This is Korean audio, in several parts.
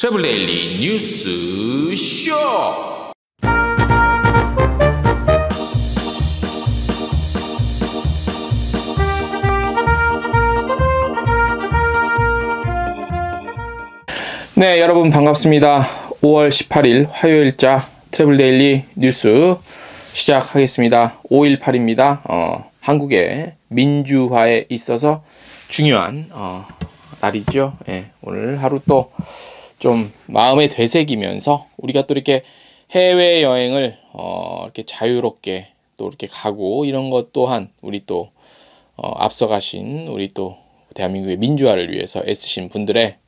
트래블 데일리 뉴스 쇼. 네, 여러분 반갑습니다. 5월 18일 화요일자 트래블 데일리 뉴스 시작하겠습니다. 5.18입니다. 한국의 민주화에 있어서 중요한 날이죠. 예, 오늘 하루 또 좀 마음에 되새기면서 우리가 또 이렇게 해외 여행을 이렇게 자유롭게 또 이렇게 가고 이런 것 또한 우리 또 앞서가신 우리 또 대한민국의 민주화를 위해서 애쓰신 분들의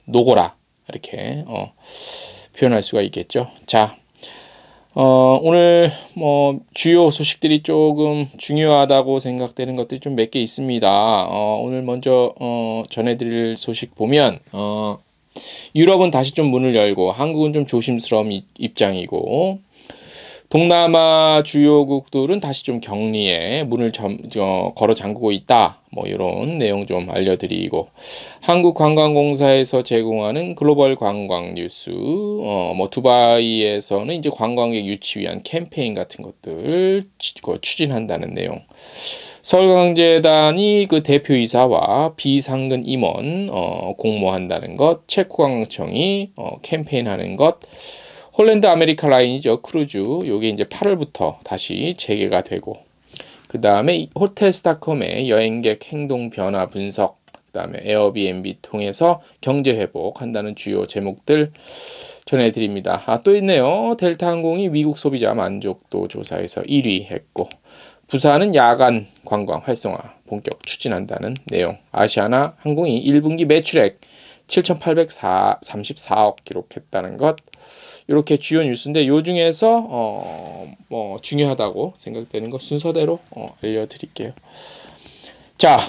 노고라 이렇게 표현할 수가 있겠죠. 자, 오늘 주요 소식들이 조금 중요하다고 생각되는 것들이 좀 몇 개 있습니다. 오늘 먼저 전해드릴 소식 보면 유럽은 다시 좀 문을 열고 한국은 좀 조심스러운 입장이고 동남아 주요국들은 다시 좀 격리에 문을 걸어 잠그고 있다. 이런 내용 좀 알려드리고 한국관광공사에서 제공하는 글로벌 관광 뉴스, 두바이에서는 이제 관광객 유치 위한 캠페인 같은 것들 추진한다는 내용. 서울광재단이 그 대표이사와 비상근 임원 공모한다는 것, 체코관광청이 캠페인하는 것, 홀랜드 아메리카 라인이죠. 크루즈. 요게 이제 8월부터 다시 재개가 되고, 그 다음에 호텔스닷컴의 여행객 행동 변화 분석, 그 다음에 에어비앤비 통해서 경제 회복한다는 주요 제목들 전해드립니다. 또 있네요. 델타항공이 미국 소비자 만족도 조사에서 1위 했고, 부산은 야간 관광 활성화 본격 추진한다는 내용. 아시아나 항공이 1분기 매출액 7,834억 기록했다는 것. 이렇게 주요 뉴스인데 요 중에서 중요하다고 생각되는 것 순서대로 알려드릴게요. 자,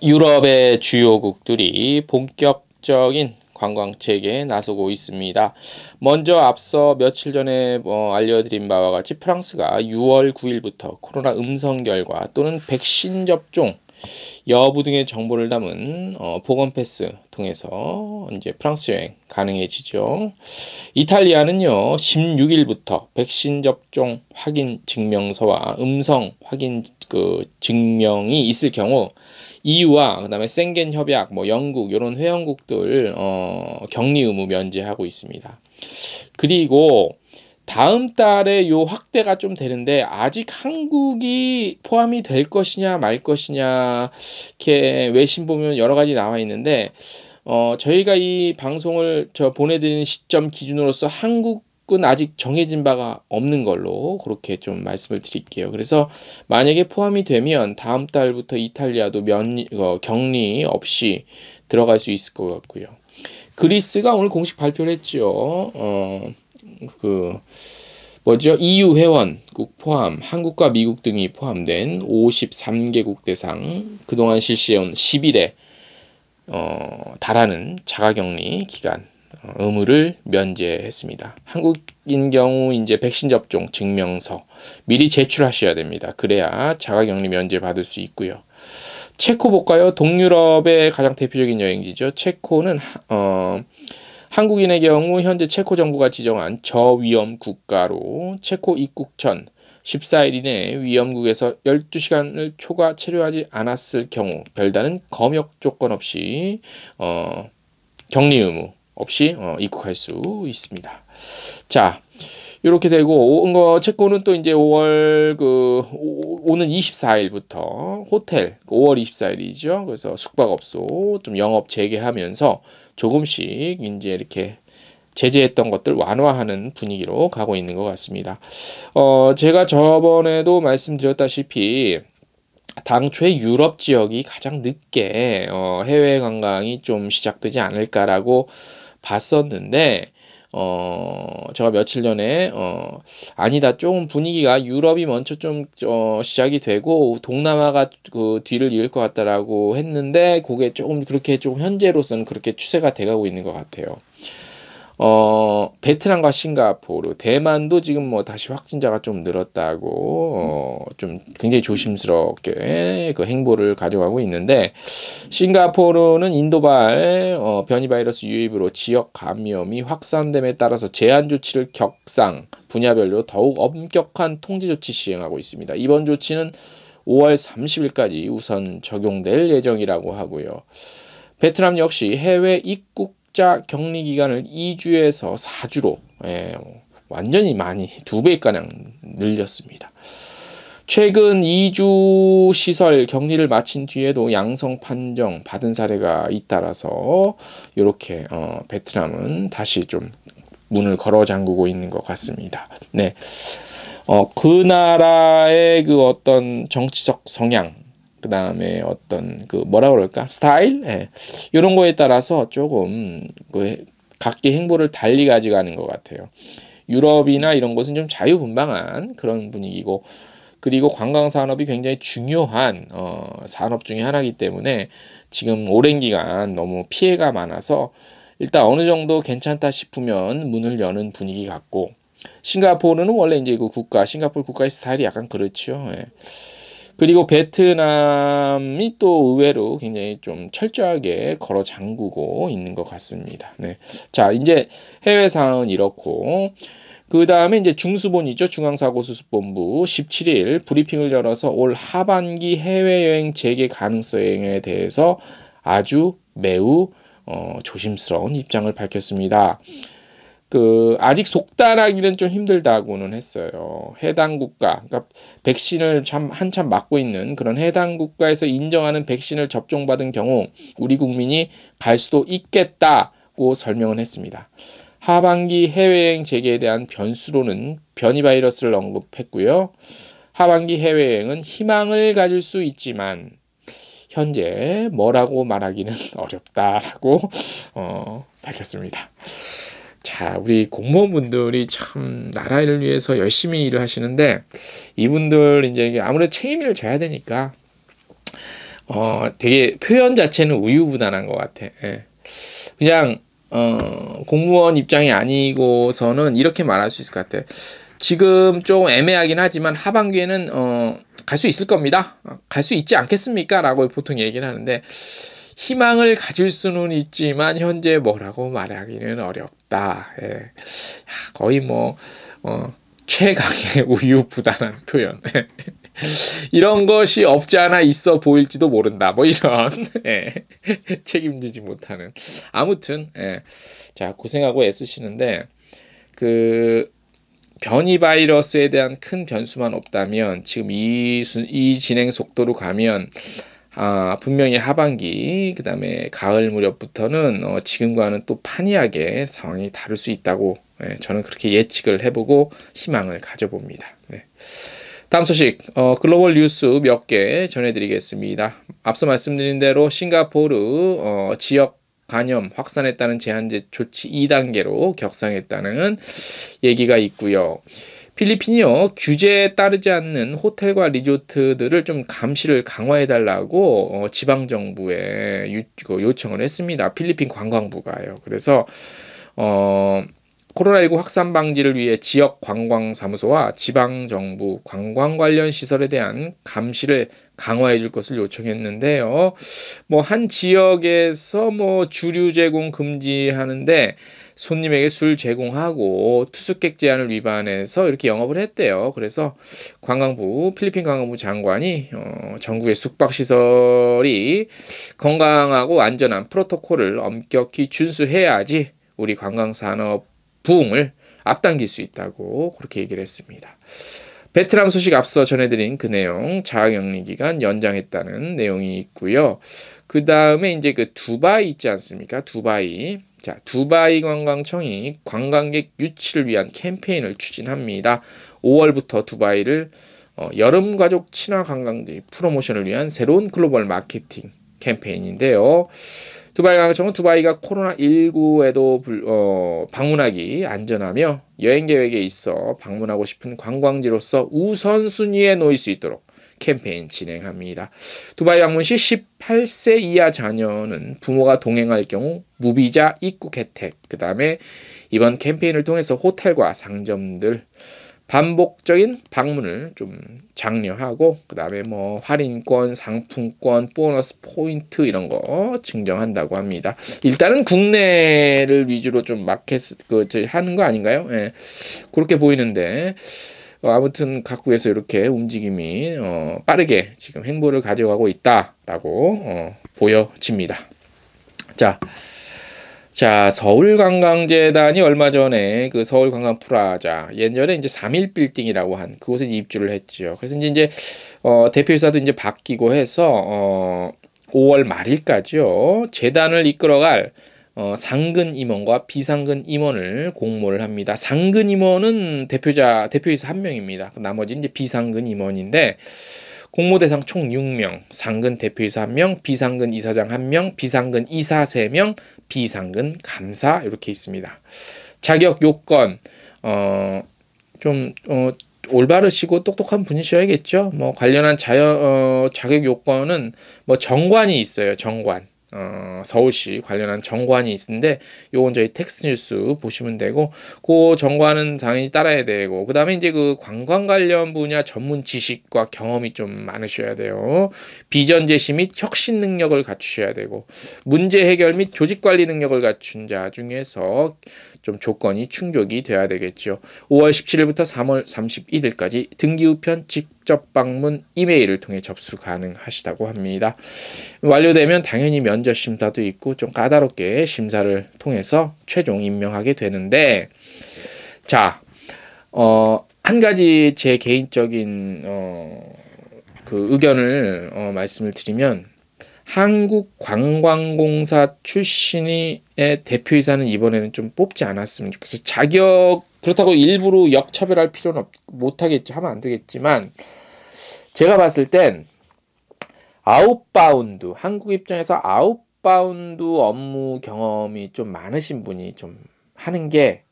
유럽의 주요국들이 본격적인 관광 재개에 나서고 있습니다. 먼저 앞서 며칠 전에 알려드린 바와 같이 프랑스가 6월 9일부터 코로나 음성 결과 또는 백신 접종 여부 등의 정보를 담은 보건 패스 통해서 이제 프랑스 여행 가능해지죠. 이탈리아는요 16일부터 백신 접종 확인 증명서와 음성 확인 증명이 있을 경우 EU와 그다음에 생겐 협약, 영국 이런 회원국들 격리 의무 면제하고 있습니다. 그리고 다음 달에 요 확대가 좀 되는데 아직 한국이 포함이 될 것이냐 말 것이냐 이렇게 외신 보면 여러 가지 나와 있는데 저희가 이 방송을 보내드리는 시점 기준으로서 한국은 아직 정해진 바가 없는 걸로 그렇게 좀 말씀을 드릴게요. 그래서 만약에 포함이 되면 다음 달부터 이탈리아도 격리 없이 들어갈 수 있을 것 같고요. 그리스가 오늘 공식 발표를 했죠. EU 회원국 포함 한국과 미국 등이 포함된 53개국 대상 그동안 실시해온 10일에 달하는 자가격리 기간 의무를 면제했습니다. 한국인 경우 이제 백신 접종 증명서 미리 제출하셔야 됩니다. 그래야 자가격리 면제 받을 수 있고요. 체코 볼까요? 동유럽의 가장 대표적인 여행지죠. 체코는 한국인의 경우 현재 체코 정부가 지정한 저위험 국가로 체코 입국 전 14일 이내에 위험국에서 12시간을 초과 체류하지 않았을 경우 별다른 검역 조건 없이 격리 의무 없이 입국할 수 있습니다. 자, 이렇게 되고 체코는 또 이제 5월 오는 24일부터 호텔 5월 24일이죠. 그래서 숙박업소 좀 영업 재개하면서 조금씩 이제 이렇게 제재했던 것들 완화하는 분위기로 가고 있는 것 같습니다. 제가 저번에도 말씀드렸다시피 당초에 유럽 지역이 가장 늦게 해외 관광이 좀 시작되지 않을까라고 봤었는데 제가 며칠 전에 아니다, 조금 분위기가 유럽이 먼저 좀 시작이 되고 동남아가 그 뒤를 이을 것 같다라고 했는데 그게 조금 그렇게 좀 현재로서는 그렇게 추세가 돼가고 있는 것 같아요. 베트남과 싱가포르, 대만도 지금 뭐 다시 확진자가 좀 늘었다고 좀 굉장히 조심스럽게 그 행보를 가져가고 있는데, 싱가포르는 인도발 변이 바이러스 유입으로 지역 감염이 확산됨에 따라서 제한 조치를 격상 분야별로 더욱 엄격한 통제 조치 시행하고 있습니다. 이번 조치는 5월 30일까지 우선 적용될 예정이라고 하고요. 베트남 역시 해외 입국자 격리 기간을 2주에서 4주로 완전히 많이 2배가량 늘렸습니다. 최근 2주 시설 격리를 마친 뒤에도 양성 판정 받은 사례가 잇따라서 이렇게 베트남은 다시 좀 문을 걸어 잠그고 있는 것 같습니다. 네. 그 나라의 그 어떤 정치적 성향, 그 다음에 어떤 그 뭐라 그럴까 스타일, 이런 거에 따라서 조금 그 각기 행보를 달리 가져가는 것 같아요. 유럽이나 이런 곳은 좀 자유분방한 그런 분위기고, 그리고 관광 산업이 굉장히 중요한 산업 중에 하나이기 때문에 지금 오랜 기간 너무 피해가 많아서 일단 어느 정도 괜찮다 싶으면 문을 여는 분위기 같고, 싱가포르는 원래 이제 그 싱가포르 국가의 스타일이 약간 그렇죠. 그리고 베트남이 또 의외로 굉장히 좀 철저하게 걸어 잠그고 있는 것 같습니다. 네. 자, 이제 해외 상황은 이렇고, 그 다음에 이제 중수본이죠. 중앙사고수습본부 17일 브리핑을 열어서 올 하반기 해외여행 재개 가능성에 대해서 아주 매우 조심스러운 입장을 밝혔습니다. 아직 속단하기는 좀 힘들다고는 했어요. 해당 국가, 그러니까 백신을 한참 맞고 있는 그런 해당 국가에서 인정하는 백신을 접종받은 경우 우리 국민이 갈 수도 있겠다고 설명을 했습니다. 하반기 해외여행 재개에 대한 변수로는 변이 바이러스를 언급했고요. 하반기 해외여행은 희망을 가질 수 있지만 현재 뭐라고 말하기는 어렵다라고 밝혔습니다. 자, 우리 공무원분들이 참 나라를 위해서 열심히 일을 하시는데, 이분들 이제 아무래도 책임을 져야 되니까 되게 표현 자체는 우유부단한 것 같아. 그냥 공무원 입장이 아니고서는 이렇게 말할 수 있을 것 같아. 지금 좀 애매하긴 하지만 하반기에는 갈 수 있을 겁니다. 갈 수 있지 않겠습니까? 라고 보통 얘기를 하는데, 희망을 가질 수는 있지만 현재 뭐라고 말하기는 어렵다. 거의 뭐 최강의 우유부단한 표현. 이런 것이 없지 않아 있어 보일지도 모른다. 뭐 이런 책임지지 못하는. 아무튼 자, 고생하고 애쓰시는데, 그 변이 바이러스에 대한 큰 변수만 없다면 지금 이 진행 속도로 가면 분명히 하반기, 그 다음에 가을 무렵부터는 지금과는 또 판이하게 상황이 다를 수 있다고 저는 그렇게 예측을 해보고 희망을 가져봅니다. 네. 다음 소식, 글로벌 뉴스 몇 개 전해드리겠습니다. 앞서 말씀드린 대로 싱가포르 지역 감염 확산했다는 제한제 조치 2단계로 격상했다는 얘기가 있고요. 필리핀이요, 규제에 따르지 않는 호텔과 리조트들을 좀 감시를 강화해달라고 지방정부에 요청을 했습니다. 필리핀 관광부가요. 그래서 코로나19 확산 방지를 위해 지역 관광사무소와 지방정부 관광 관련 시설에 대한 감시를 강화해 줄 것을 요청했는데요. 뭐 한 지역에서 뭐 주류 제공 금지하는데 손님에게 술 제공하고 투숙객 제한을 위반해서 이렇게 영업을 했대요. 그래서 필리핀 관광부 장관이 전국의 숙박시설이 건강하고 안전한 프로토콜을 엄격히 준수해야지 우리 관광산업 부흥을 앞당길 수 있다고 그렇게 얘기를 했습니다. 베트남 소식 앞서 전해드린 그 내용, 자가격리 기간 연장했다는 내용이 있고요. 그 다음에 이제 그 두바이 있지 않습니까? 두바이. 자, 두바이 관광청이 관광객 유치를 위한 캠페인을 추진합니다. 5월부터 두바이를 여름 가족 친화 관광지 프로모션을 위한 새로운 글로벌 마케팅 캠페인인데요. 두바이 관광청은 두바이가 코로나19에도 방문하기 안전하며 여행 계획에 있어 방문하고 싶은 관광지로서 우선순위에 놓일 수 있도록 캠페인 진행합니다. 두바이 방문 시 18세 이하 자녀는 부모가 동행할 경우 무비자 입국 혜택, 그 다음에 이번 캠페인을 통해서 호텔과 상점들 반복적인 방문을 좀 장려하고, 그 다음에 뭐 할인권, 상품권, 보너스 포인트 이런 거 증정한다고 합니다. 일단은 국내를 위주로 좀 마켓 하는 거 아닌가요? 예, 그렇게 보이는데 아무튼 각국에서 이렇게 움직임이 빠르게 지금 행보를 가져가고 있다라고 보여집니다. 자, 서울관광재단이 얼마 전에 그 서울관광프라자, 예전에 이제 3일 빌딩이라고 한 그곳에 입주를 했죠. 그래서 이제 대표이사도 이제 바뀌고 해서 5월 말일까지요, 재단을 이끌어갈 상근 임원과 비상근 임원을 공모를 합니다. 상근 임원은 대표이사 1명입니다. 나머지는 이제 비상근 임원인데, 공모 대상 총 6명, 상근 대표이사 1명, 비상근 이사장 1명, 비상근 이사 3명, 비상근 감사 이렇게 있습니다. 자격 요건 좀 올바르시고 똑똑한 분이셔야겠죠. 뭐 관련한 자격 요건은 뭐 정관이 있어요. 정관. 서울시 관련한 정관이 있는데 요건 저희 텍스트뉴스 보시면 되고, 그 정관은 당연히 따라야 되고, 그 다음에 이제 그 관광 관련 분야 전문 지식과 경험이 좀 많으셔야 돼요. 비전 제시 및 혁신 능력을 갖추셔야 되고, 문제 해결 및 조직 관리 능력을 갖춘 자 중에서 좀 조건이 충족이 돼야 되겠죠. 5월 17일부터 3월 31일까지 등기 우편 직접 방문 이메일을 통해 접수 가능하시다고 합니다. 완료되면 당연히 면접 심사도 있고 좀 까다롭게 심사를 통해서 최종 임명하게 되는데, 자, 한 가지 제 개인적인 그 의견을 말씀을 드리면, 한국관광공사 출신의 대표이사는 이번에는 좀 뽑지 않았으면 좋겠어요. 그렇다고 일부러 역차별할 필요는 못하겠죠. 하면 안 되겠지만, 제가 봤을 땐 아웃바운드, 한국 입장에서 아웃바운드 업무 경험이 좀 많으신 분이 좀 하는 게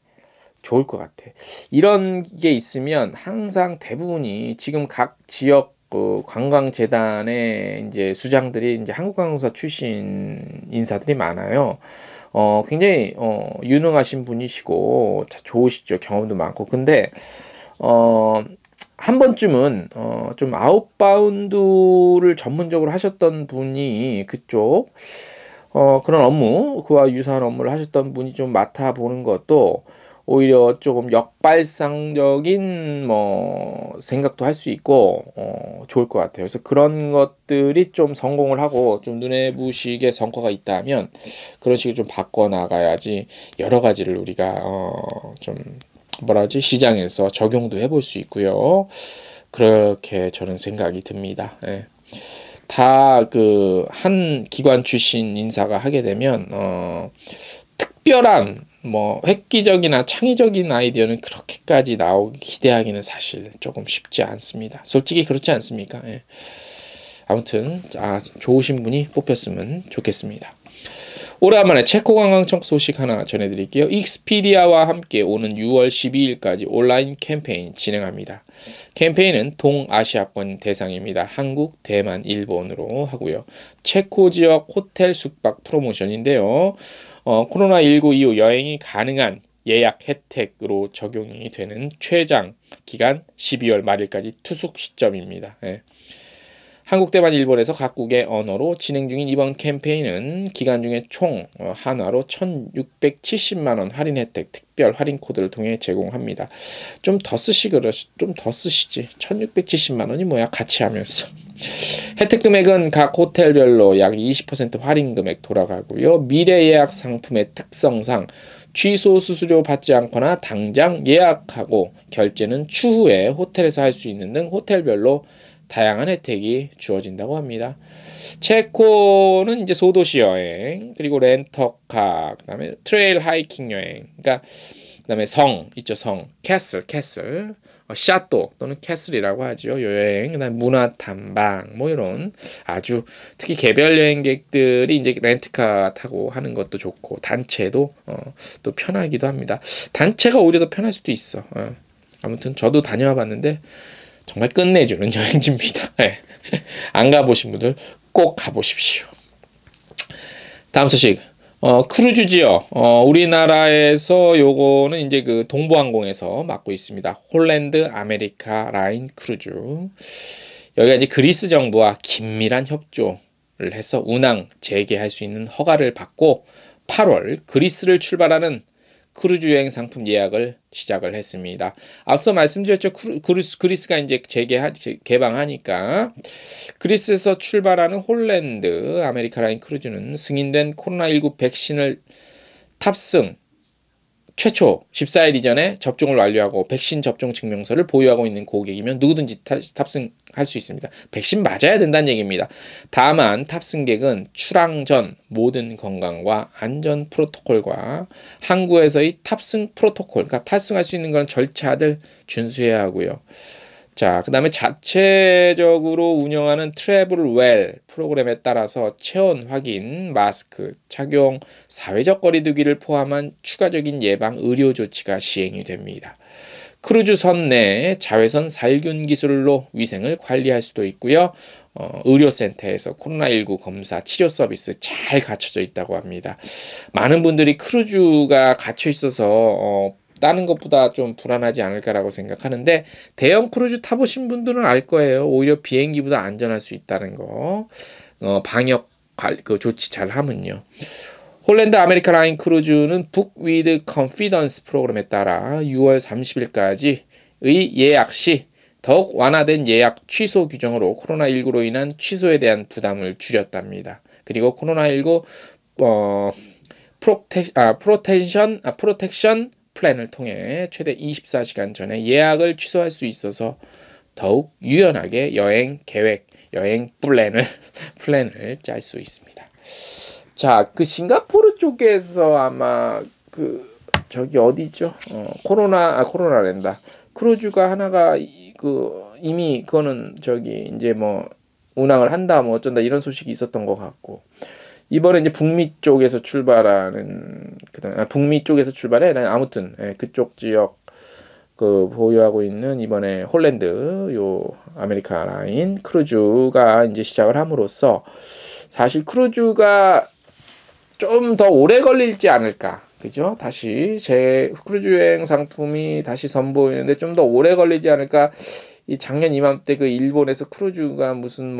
좋을 것 같아. 이런 게 있으면 항상 대부분이 지금 각 지역 그 관광재단의 이제 수장들이 이제 한국관광공사 출신 인사들이 많아요. 굉장히 유능하신 분이시고 좋으시죠. 경험도 많고. 근데 한 번쯤은 좀 아웃바운드를 전문적으로 하셨던 분이 그쪽 그런 업무, 그와 유사한 업무를 하셨던 분이 좀 맡아보는 것도 오히려 조금 역발상적인 뭐 생각도 할 수 있고 좋을 것 같아요. 그래서 그런 것들이 좀 성공을 하고 좀 눈에 부시게 성과가 있다면 그런 식으로 좀 바꿔 나가야지 여러 가지를 우리가 좀 뭐라지 시장에서 적용도 해볼 수 있고요. 그렇게 저는 생각이 듭니다. 예. 다 그 한 기관 출신 인사가 하게 되면 특별한 뭐 획기적이나 창의적인 아이디어는 그렇게까지 나오기 기대하기는 사실 조금 쉽지 않습니다. 솔직히 그렇지 않습니까? 예. 아무튼 좋으신 분이 뽑혔으면 좋겠습니다. 오래간만에 체코 관광청 소식 하나 전해드릴게요. 익스피디아와 함께 오는 6월 12일까지 온라인 캠페인 진행합니다. 캠페인은 동아시아권 대상입니다. 한국, 대만, 일본으로 하고요. 체코 지역 호텔 숙박 프로모션인데요. 코로나19 이후 여행이 가능한 예약 혜택으로 적용이 되는 최장 기간 12월 말일까지 투숙 시점입니다. 예. 한국, 대만, 일본에서 각국의 언어로 진행 중인 이번 캠페인은 기간 중에 총 한화로 1,670만 원 할인 혜택 특별 할인 코드를 통해 제공합니다. 좀 더 쓰시지. 1,670만 원이 뭐야 같이 하면서. 혜택 금액은 각 호텔별로 약 20% 할인 금액 돌아가고요. 미래 예약 상품의 특성상 취소 수수료 받지 않거나 당장 예약하고 결제는 추후에 호텔에서 할 수 있는 등 호텔별로 다양한 혜택이 주어진다고 합니다. 체코는 이제 소도시 여행, 그리고 렌터카, 그다음에 트레일 하이킹 여행, 그다음에 성 있죠. 성, 캐슬, 샤또 또는 캐슬이라고 하죠. 여행, 그다음에 문화 탐방, 뭐 이런 아주 특히 개별 여행객들이 이제 렌트카 타고 하는 것도 좋고, 단체도 또 편하기도 합니다. 단체가 오히려 더 편할 수도 있어. 아무튼 저도 다녀와 봤는데 정말 끝내주는 여행지입니다. 네. 안 가보신 분들 꼭 가보십시오. 다음 소식. 크루즈지요. 우리나라에서 요거는 이제 그 동부항공에서 맡고 있습니다. 홀랜드 아메리카 라인 크루즈. 여기가 이제 그리스 정부와 긴밀한 협조를 해서 운항 재개할 수 있는 허가를 받고 8월 그리스를 출발하는 크루즈 여행 상품 예약을 시작을 했습니다. 앞서 말씀드렸죠. 그리스가 이제 개방하니까 그리스에서 출발하는 홀랜드 아메리카 라인 크루즈는 승인된 코로나19 백신을 탑승 최초 14일 이전에 접종을 완료하고 백신 접종 증명서를 보유하고 있는 고객이면 누구든지 탑승할 수 있습니다. 백신 맞아야 된다는 얘기입니다. 다만 탑승객은 출항 전 모든 건강과 안전 프로토콜과 항구에서의 탑승 프로토콜, 그러니까 탑승할 수 있는 그런 절차들 준수해야 하고요. 자, 그 다음에 자체적으로 운영하는 트래블 웰 프로그램에 따라서 체온 확인, 마스크 착용, 사회적 거리두기를 포함한 추가적인 예방 의료 조치가 시행이 됩니다. 크루즈선 내 자외선 살균 기술로 위생을 관리할 수도 있고요. 의료센터에서 코로나19 검사 치료 서비스 잘 갖춰져 있다고 합니다. 많은 분들이 크루즈가 갇혀 있어서 다른 것보다 좀 불안하지 않을까라고 생각하는데 대형 크루즈 타보신 분들은 알 거예요. 오히려 비행기보다 안전할 수 있다는 거. 방역 그 조치 잘 하면요. 홀랜드 아메리카 라인 크루즈는 북 위드 컨피던스 프로그램에 따라 6월 30일까지의 예약 시 더욱 완화된 예약 취소 규정으로 코로나19로 인한 취소에 대한 부담을 줄였답니다. 그리고 코로나19 프로텍션 플랜을 통해 최대 24시간 전에 예약을 취소할 수 있어서 더욱 유연하게 여행 계획, 여행 플랜을 짤 수 있습니다. 자, 그 싱가포르 쪽에서 아마 저기 어디죠? 코로나랜다. 크루즈가 하나가 이미 그거는 저기 이제 뭐 운항을 한다 뭐 어쩐다 이런 소식이 있었던 것 같고. 이번에 이제 북미 쪽에서 출발하는 북미 쪽에서 출발해 아무튼 그쪽 지역 보유하고 있는 이번에 홀랜드 요 아메리카 라인 크루즈가 이제 시작을 함으로써 사실 크루즈가 좀 더 오래 걸릴지 않을까, 그죠? 다시 제 크루즈 여행 상품이 다시 선보이는데 좀 더 오래 걸리지 않을까. 이 작년 이맘때 그 일본에서 크루즈가 무슨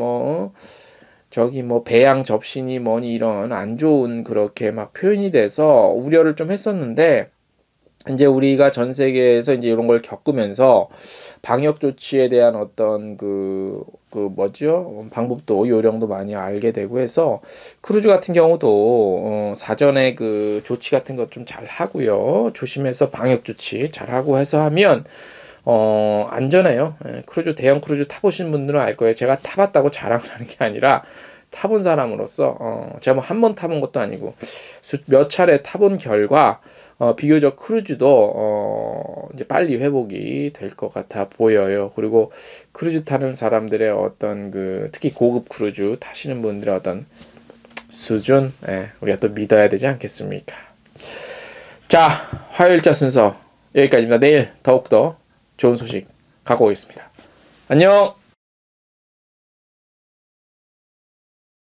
저기 배양 접신이 뭐니 이런 안 좋은 그렇게 막 표현이 돼서 우려를 좀 했었는데 이제 우리가 전 세계에서 이제 이런 걸 겪으면서 방역 조치에 대한 어떤 방법도 요령도 많이 알게 되고 해서 크루즈 같은 경우도 사전에 그 조치 같은 것 좀 잘 하고요. 조심해서 방역 조치 잘 하고 해서 하면 안전해요. 크루즈, 대형 크루즈 타보신 분들은 알 거예요. 제가 타봤다고 자랑을 하는 게 아니라 타본 사람으로서 제가 한 번 타본 것도 아니고 몇 차례 타본 결과 비교적 크루즈도 이제 빨리 회복이 될 것 같아 보여요. 그리고 크루즈 타는 사람들의 어떤 특히 고급 크루즈 타시는 분들의 어떤 수준, 우리가 또 믿어야 되지 않겠습니까? 자, 화요일자 순서 여기까지입니다. 내일 더욱더 좋은 소식 갖고 오겠습니다. 안녕!